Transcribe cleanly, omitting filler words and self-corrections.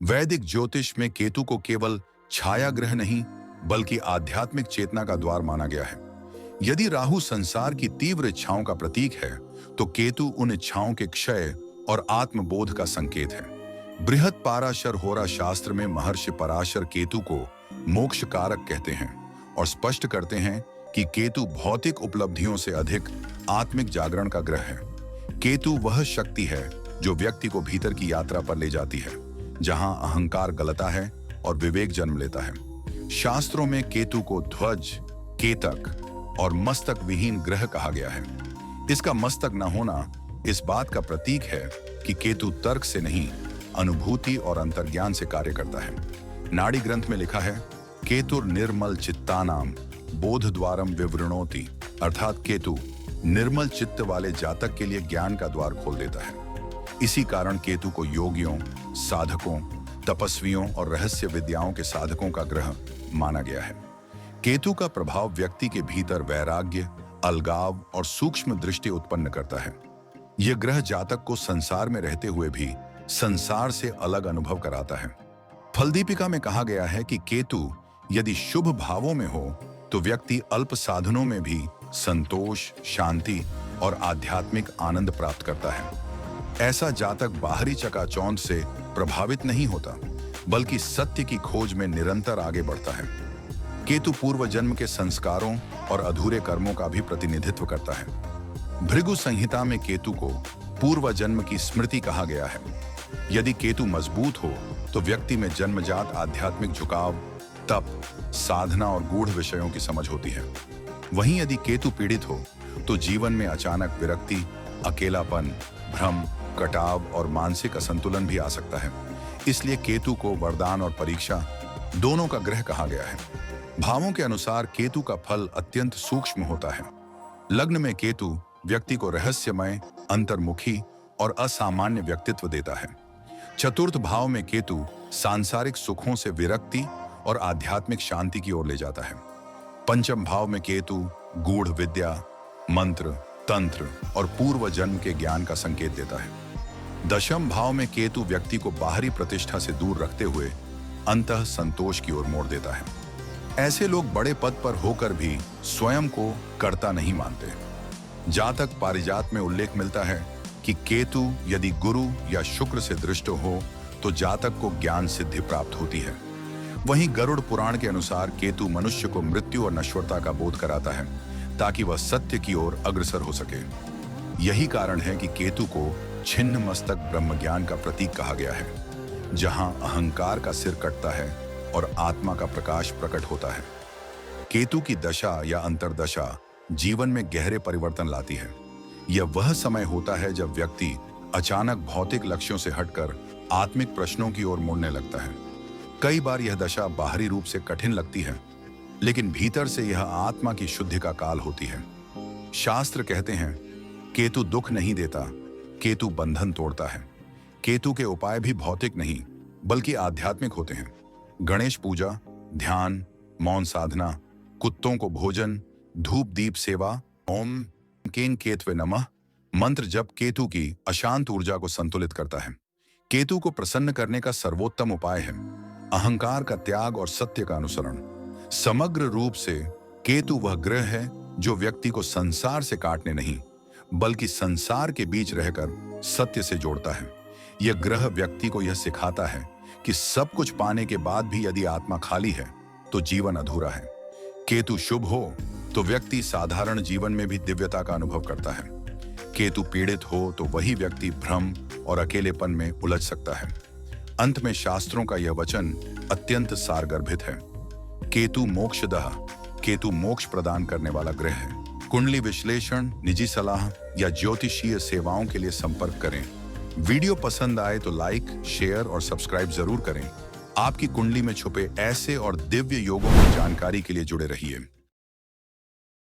वैदिक ज्योतिष में केतु को केवल छाया ग्रह नहीं बल्कि आध्यात्मिक चेतना का द्वार माना गया है। यदि राहु संसार की तीव्र इच्छाओं का प्रतीक है, तो केतु उन इच्छाओं के क्षय और आत्मबोध का संकेत है। बृहत पाराशर होरा शास्त्र में महर्षि पराशर केतु को मोक्ष कारक कहते हैं और स्पष्ट करते हैं कि केतु भौतिक उपलब्धियों से अधिक आत्मिक जागरण का ग्रह है। केतु वह शक्ति है जो व्यक्ति को भीतर की यात्रा पर ले जाती है, जहां अहंकार गलता है और विवेक जन्म लेता है। शास्त्रों में केतु को ध्वज, केतक और मस्तक विहीन ग्रह कहा गया है। इसका मस्तक न होना इस बात का प्रतीक है कि केतु तर्क से नहीं, अनुभूति और अंतर्ज्ञान से कार्य करता है। नाड़ी ग्रंथ में लिखा है, केतुर निर्मल चित्तानाम बोध द्वारम विवृणोति, अर्थात केतु निर्मल चित्त वाले जातक के लिए ज्ञान का द्वार खोल देता है। इसी कारण केतु को योगियों, साधकों, तपस्वियों और रहस्य विद्याओं के साधकों का ग्रह माना गया है। केतु का प्रभाव व्यक्ति के भीतर वैराग्य, अलगाव और सूक्ष्म दृष्टि उत्पन्न करता है। यह ग्रह जातक को संसार में रहते हुए भी संसार से अलग अनुभव कराता है। फलदीपिका में कहा गया है कि केतु यदि शुभ भावों में हो तो व्यक्ति अल्प साधनों में भी संतोष, शांति और आध्यात्मिक आनंद प्राप्त करता है। ऐसा जातक बाहरी चकाचौंध से प्रभावित नहीं होता, बल्कि सत्य की खोज में निरंतर आगे बढ़ता है। केतु पूर्व जन्म के संस्कारों और अधूरे कर्मों का भी प्रतिनिधित्व करता है। भृगु संहिता में केतु को पूर्व जन्म की स्मृति कहा गया है। यदि केतु मजबूत हो तो व्यक्ति में जन्मजात आध्यात्मिक झुकाव, तप, साधना और गूढ़ विषयों की समझ होती है। वहीं यदि केतु पीड़ित हो तो जीवन में अचानक विरक्ति, अकेलापन, भ्रम, कटाव और मानसिक असंतुलन भी आ सकता है। इसलिए केतु को वरदान और परीक्षा दोनों का ग्रह कहा गया है। भावों के अनुसार केतु का फल अत्यंत सूक्ष्म होता है। लग्न में केतु व्यक्ति को रहस्यमय, अंतर्मुखी और असामान्य व्यक्तित्व देता है। चतुर्थ भाव में केतु सांसारिक सुखों से विरक्ति और आध्यात्मिक शांति की ओर ले जाता है। पंचम भाव में केतु गूढ़ विद्या, मंत्र, तंत्र और पूर्व जन्म के ज्ञान का संकेत देता है। दशम भाव में केतु व्यक्ति को बाहरी प्रतिष्ठा से दूर रखते हुए अंतः संतोष की ओर मोड़ देता है। ऐसे लोग बड़े पद पर होकर भी स्वयं को कर्ता नहीं मानते। जातक पारिजात में उल्लेख मिलता है कि केतु यदि गुरु या शुक्र से दृष्ट हो तो जातक को ज्ञान सिद्धि प्राप्त होती है। वहीं गरुड़ पुराण के अनुसार केतु मनुष्य को मृत्यु और नश्वरता का बोध कराता है, ताकि वह सत्य की ओर अग्रसर हो सके। यही कारण है कि केतु को छिन्न मस्तक ब्रह्मज्ञान का प्रतीक कहा गया है, जहां अहंकार का सिर कटता है और आत्मा का प्रकाश प्रकट होता है। केतु की दशा या अंतर्दशा जीवन में गहरे परिवर्तन लाती है। यह वह समय होता है जब व्यक्ति अचानक भौतिक लक्ष्यों से हटकर आत्मिक प्रश्नों की ओर मुड़ने लगता है। कई बार यह दशा बाहरी रूप से कठिन लगती है, लेकिन भीतर से यह आत्मा की शुद्धि का काल होती है। शास्त्र कहते हैं, केतु दुख नहीं देता, केतु बंधन तोड़ता है। केतु के उपाय भी भौतिक नहीं बल्कि आध्यात्मिक होते हैं। गणेश पूजा, ध्यान, मौन साधना, कुत्तों को भोजन, धूप दीप सेवा, ओम केन केतवे नमः मंत्र जप केतु की अशांत ऊर्जा को संतुलित करता है। केतु को प्रसन्न करने का सर्वोत्तम उपाय है अहंकार का त्याग और सत्य का अनुसरण। समग्र रूप से केतु वह ग्रह है जो व्यक्ति को संसार से काटने नहीं बल्कि संसार के बीच रहकर सत्य से जोड़ता है। यह ग्रह व्यक्ति को यह सिखाता है कि सब कुछ पाने के बाद भी यदि आत्मा खाली है तो जीवन अधूरा है। केतु शुभ हो तो व्यक्ति साधारण जीवन में भी दिव्यता का अनुभव करता है। केतु पीड़ित हो तो वही व्यक्ति भ्रम और अकेलेपन में उलझ सकता है। अंत में शास्त्रों का यह वचन अत्यंत सारगर्भित है, केतु मोक्षदः, केतु मोक्ष प्रदान करने वाला ग्रह है। कुंडली विश्लेषण, निजी सलाह या ज्योतिषीय सेवाओं के लिए संपर्क करें। वीडियो पसंद आए तो लाइक, शेयर और सब्सक्राइब जरूर करें। आपकी कुंडली में छुपे ऐसे और दिव्य योगों की जानकारी के लिए जुड़े रहिए।